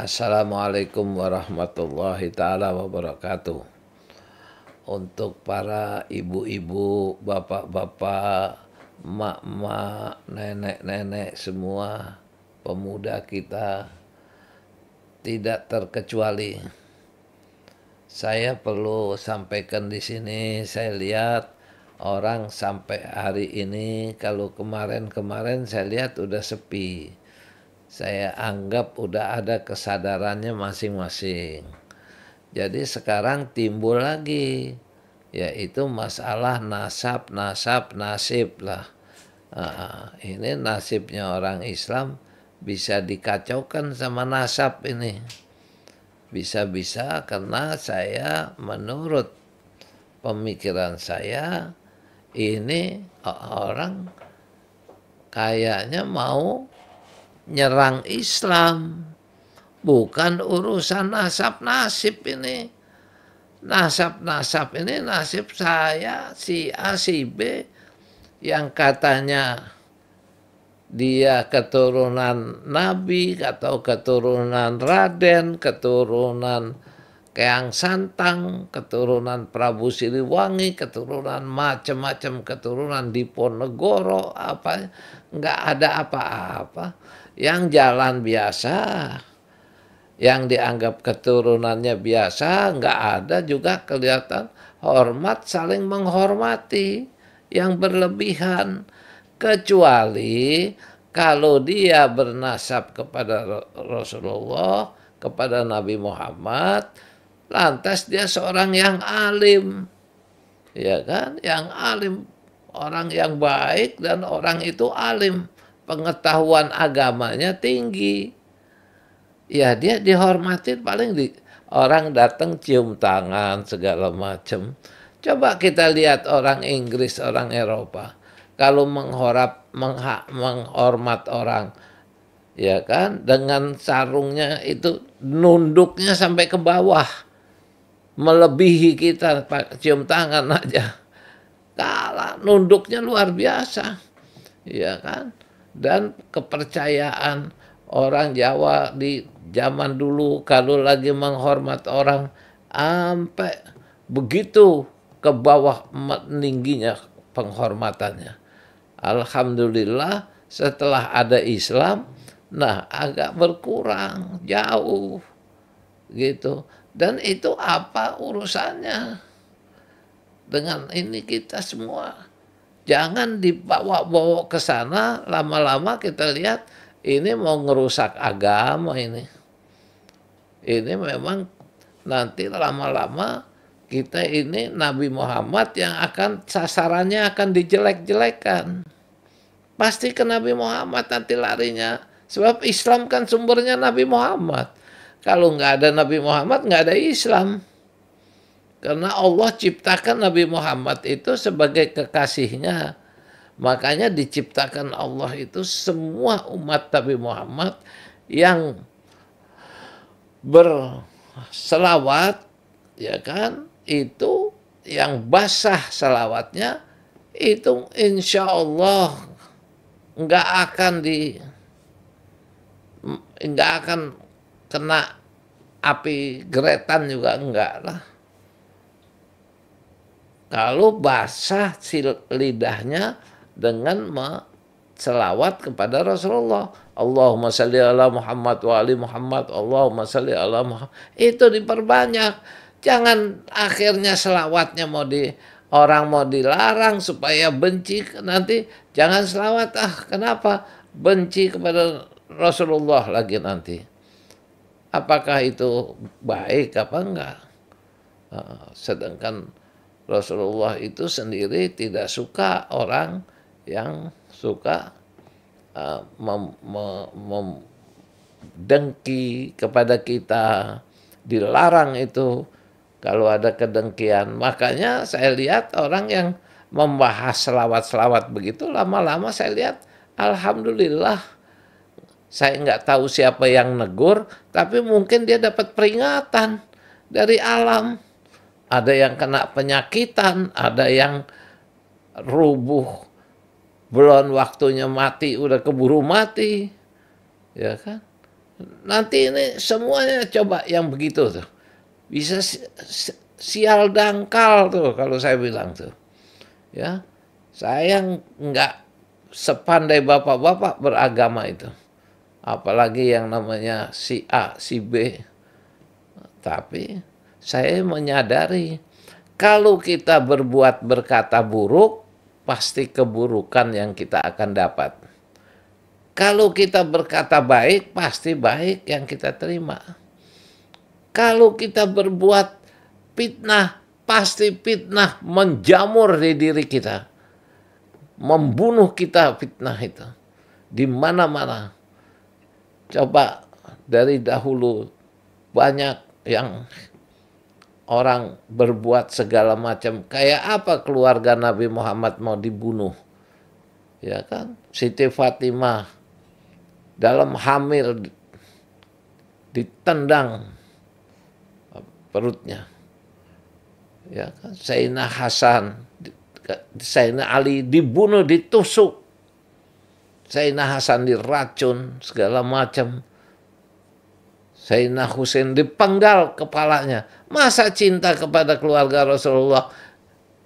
Assalamualaikum warahmatullahi taala wabarakatuh. Untuk para ibu-ibu, bapak-bapak, emak-emak, nenek-nenek semua, pemuda kita tidak terkecuali. Saya perlu sampaikan di sini, saya lihat orang sampai hari ini, kalau kemarin-kemarin saya lihat udah sepi. Saya anggap udah ada kesadarannya masing-masing. Jadi sekarang timbul lagi, yaitu masalah nasab nasib lah. Ini nasibnya orang Islam bisa dikacaukan sama nasab ini. Bisa-bisa karena saya menurut pemikiran saya ini orang kayaknya mau nyerang Islam. Bukan urusan nasab-nasib ini. Nasab-nasab ini nasib saya, si A, si B, yang katanya dia keturunan Nabi, atau keturunan Raden, keturunan Keang Santang, keturunan Prabu Siliwangi, keturunan macam-macam keturunan Diponegoro, apa, nggak ada apa-apa. Yang jalan biasa, yang dianggap keturunannya biasa, nggak ada juga kelihatan hormat, saling menghormati yang berlebihan. Kecuali kalau dia bernasab kepada Rasulullah, kepada Nabi Muhammad, lantas dia seorang yang alim, ya kan, yang alim, orang yang baik, dan orang itu alim, pengetahuan agamanya tinggi. Ya dia dihormatin, paling orang datang cium tangan segala macam. Coba kita lihat orang Inggris, orang Eropa, kalau menghormat orang, ya kan, dengan sarungnya itu nunduknya sampai ke bawah, melebihi kita cium tangan aja. Kalah, nunduknya luar biasa, ya kan. Dan kepercayaan orang Jawa di zaman dulu kalau lagi menghormat orang sampai begitu ke bawah meningginya penghormatannya. Alhamdulillah setelah ada Islam, nah agak berkurang jauh gitu. Dan itu apa urusannya dengan ini kita semua? Jangan dibawa-bawa ke sana, lama-lama kita lihat ini mau ngerusak agama ini. Ini memang nanti lama-lama kita ini Nabi Muhammad yang akan sasarannya akan dijelek-jelekan. Pasti ke Nabi Muhammad nanti larinya. Sebab Islam kan sumbernya Nabi Muhammad. Kalau nggak ada Nabi Muhammad, nggak ada Islam. Karena Allah ciptakan Nabi Muhammad itu sebagai kekasihnya. Makanya diciptakan Allah itu semua umat Nabi Muhammad yang berselawat, ya kan, itu yang basah selawatnya itu insya Allah nggak akan kena api geretan juga enggak lah. Kalau basah lidahnya dengan selawat kepada Rasulullah, Allahumma salli ala Muhammad wa ali Muhammad, Allahumma salli ala Muhammad, itu diperbanyak. Jangan akhirnya selawatnya orang mau dilarang supaya benci, nanti jangan selawat, kenapa benci kepada Rasulullah lagi nanti. Apakah itu baik apa enggak? Sedangkan Rasulullah itu sendiri tidak suka orang yang suka mendengki kepada kita. Dilarang itu kalau ada kedengkian. Makanya saya lihat orang yang membahas selawat-selawat begitu, lama-lama saya lihat alhamdulillah, saya nggak tahu siapa yang negur, tapi mungkin dia dapat peringatan dari alam. Ada yang kena penyakitan, ada yang rubuh, belum waktunya mati, udah keburu mati, ya kan? Nanti ini semuanya coba yang begitu tuh. Bisa sial dangkal tuh kalau saya bilang tuh. Ya, saya nggak sepandai bapak-bapak beragama itu. Apalagi yang namanya si A, si B. Tapi saya menyadari kalau kita berkata buruk, pasti keburukan yang kita akan dapat. Kalau kita berkata baik, pasti baik yang kita terima. Kalau kita berbuat fitnah, pasti fitnah menjamur di diri kita. Membunuh kita fitnah itu. Di mana-mana. Coba dari dahulu banyak yang orang berbuat segala macam. Kayak apa keluarga Nabi Muhammad mau dibunuh? Ya kan? Siti Fatimah dalam hamil ditendang perutnya. Ya kan? Sayyidina Hasan, Sayyidina Ali dibunuh, ditusuk. Sayyidina Hasan diracun segala macam. Sayyidina Husain dipenggal kepalanya. Masa cinta kepada keluarga Rasulullah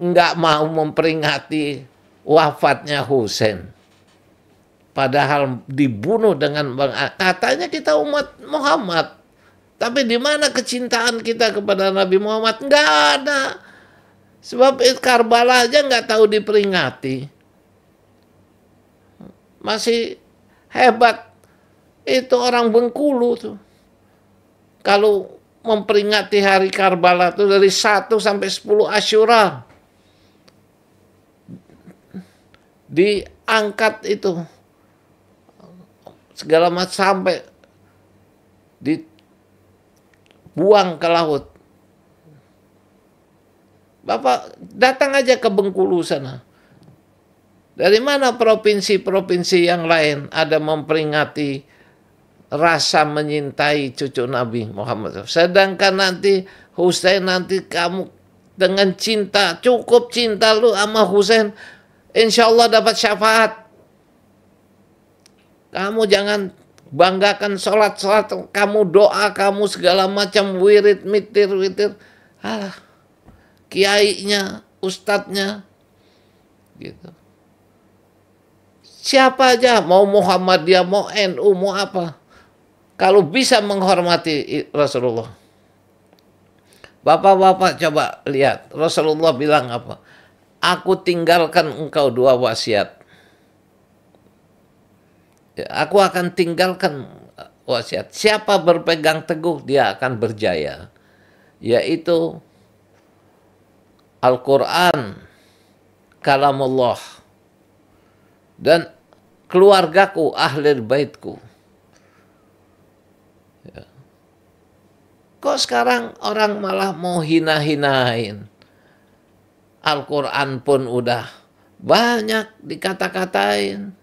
nggak mau memperingati wafatnya Husain? Padahal dibunuh dengan katanya kita umat Muhammad. Tapi di mana kecintaan kita kepada Nabi Muhammad? Nggak ada. Sebab Karbala aja nggak tahu diperingati. Masih hebat. Itu orang Bengkulu tuh. Kalau memperingati hari Karbala itu dari 1 sampai 10 Asyura. Diangkat itu. Segala macam sampai dibuang ke laut. Bapak datang aja ke Bengkulu sana. Dari mana provinsi-provinsi yang lain ada memperingati rasa menyintai cucu Nabi Muhammad. Sedangkan nanti Husain, nanti kamu dengan cinta, cukup cinta lu sama Husain, insya Allah dapat syafaat. Kamu jangan banggakan sholat, kamu doa, kamu segala macam wirid, mitir. Alah, kiainya, ustadznya, gitu. Siapa aja, mau Muhammadiyah, mau NU, mau apa. Kalau bisa menghormati Rasulullah. Bapak-bapak coba lihat, Rasulullah bilang apa? Aku tinggalkan engkau 2 wasiat. Aku akan tinggalkan wasiat. Siapa berpegang teguh, dia akan berjaya. Yaitu Al-Quran, kalamullah, dan keluargaku, ahli baitku. Ya. Kok sekarang orang malah mau hina-hinain? Al-Quran pun udah banyak dikata-katain.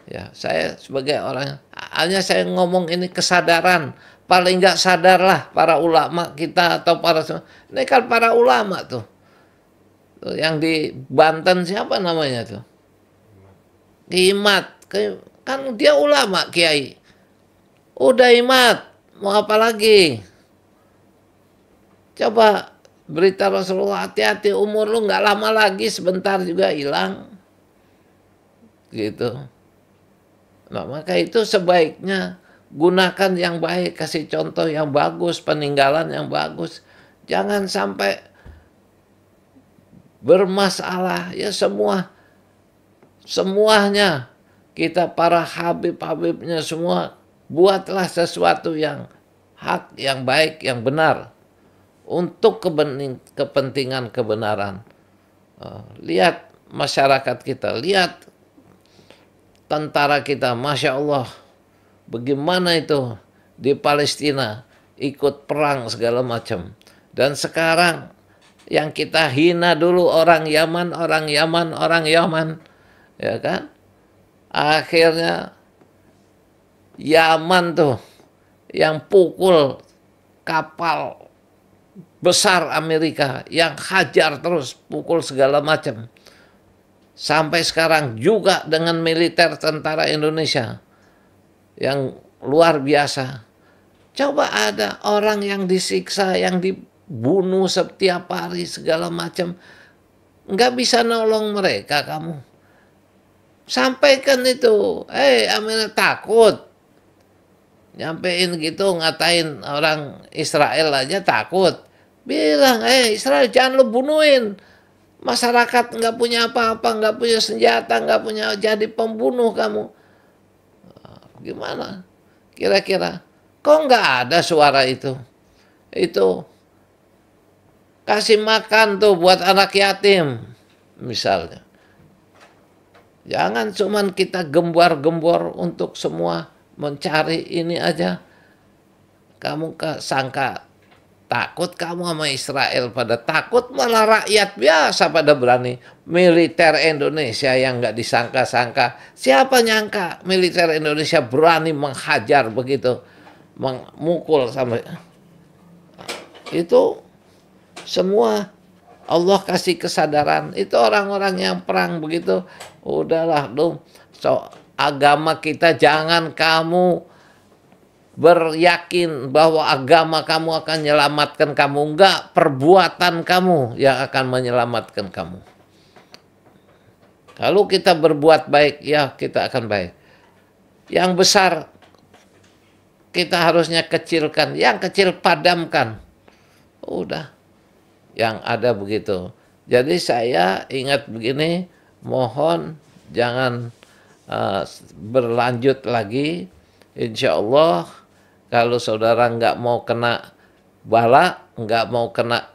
Ya, saya sebagai orang, hanya saya ngomong ini kesadaran. Paling nggak sadarlah para ulama kita atau ini kan para ulama tuh. Yang di Banten siapa namanya tuh? Imat. Kan dia ulama, kiai. Udah Imat, mau apa lagi? Coba berita Rasulullah, hati-hati, umur lu nggak lama lagi, sebentar juga hilang. Gitu. Nah, maka itu sebaiknya gunakan yang baik, kasih contoh yang bagus, peninggalan yang bagus. Jangan sampai bermasalah. Ya semuanya kita para habib-habibnya semua buatlah sesuatu yang hak, yang baik, yang benar untuk kepentingan kebenaran. Lihat masyarakat kita, lihat tentara kita, Masya Allah, bagaimana itu di Palestina ikut perang segala macam. Dan sekarang yang kita hina dulu orang Yaman, ya kan? Akhirnya Yaman tuh yang pukul kapal besar Amerika, yang hajar terus, pukul segala macam. Sampai sekarang juga dengan militer tentara Indonesia. yang luar biasa. Coba ada orang yang disiksa, yang dibunuh setiap hari segala macam, nggak bisa nolong mereka kamu. Sampaikan itu, Amerika takut. Nyampein gitu, ngatain orang Israel aja takut. Bilang, Israel jangan lu bunuhin. Masyarakat nggak punya apa-apa, nggak punya senjata, nggak punya, jadi pembunuh kamu. Gimana? Kira-kira. Kok nggak ada suara itu? Itu kasih makan tuh buat anak yatim, misalnya. Jangan cuman kita gembor-gembor untuk semua mencari ini aja. Kamu sangka takut kamu sama Israel, pada takut, malah rakyat biasa pada berani. Militer Indonesia yang nggak disangka-sangka. Siapa nyangka militer Indonesia berani menghajar begitu, memukul sampai itu. Semua Allah kasih kesadaran. Itu orang-orang yang perang begitu, udahlah dong. So, agama kita jangan kamu beryakin bahwa agama kamu akan menyelamatkan kamu. Enggak, perbuatan kamu yang akan menyelamatkan kamu. Kalau kita berbuat baik, ya kita akan baik. Yang besar kita harusnya kecilkan, yang kecil padamkan. Udah. Yang ada begitu. Jadi saya ingat begini, mohon jangan berlanjut lagi. Insya Allah kalau saudara nggak mau kena bala, nggak mau kena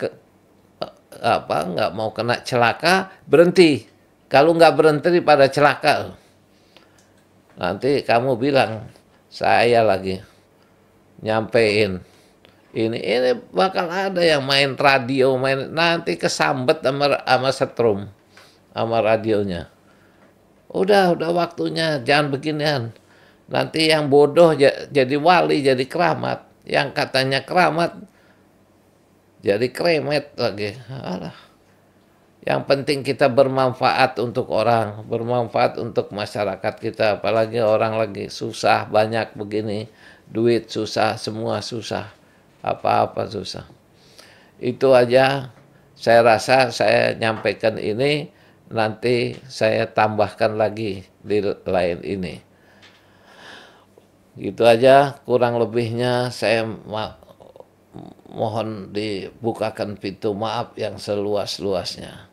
nggak mau kena celaka, berhenti. Kalau nggak berhenti pada celaka, nanti kamu bilang saya lagi nyampein. Ini bakal ada yang main radio, nanti kesambet sama setrum sama radionya. Udah waktunya, jangan beginian. Nanti yang bodoh jadi wali, jadi keramat. Yang katanya keramat jadi kremet lagi. Alah. Yang penting kita bermanfaat untuk orang, bermanfaat untuk masyarakat kita, apalagi orang lagi susah, banyak begini, duit susah, semua susah. Apa-apa susah. Itu aja saya rasa saya nyampaikan ini, nanti saya tambahkan lagi di lain ini. Gitu aja, kurang lebihnya saya mohon dibukakan pintu maaf yang seluas-luasnya.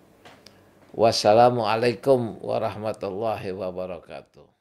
Wassalamualaikum warahmatullahi wabarakatuh.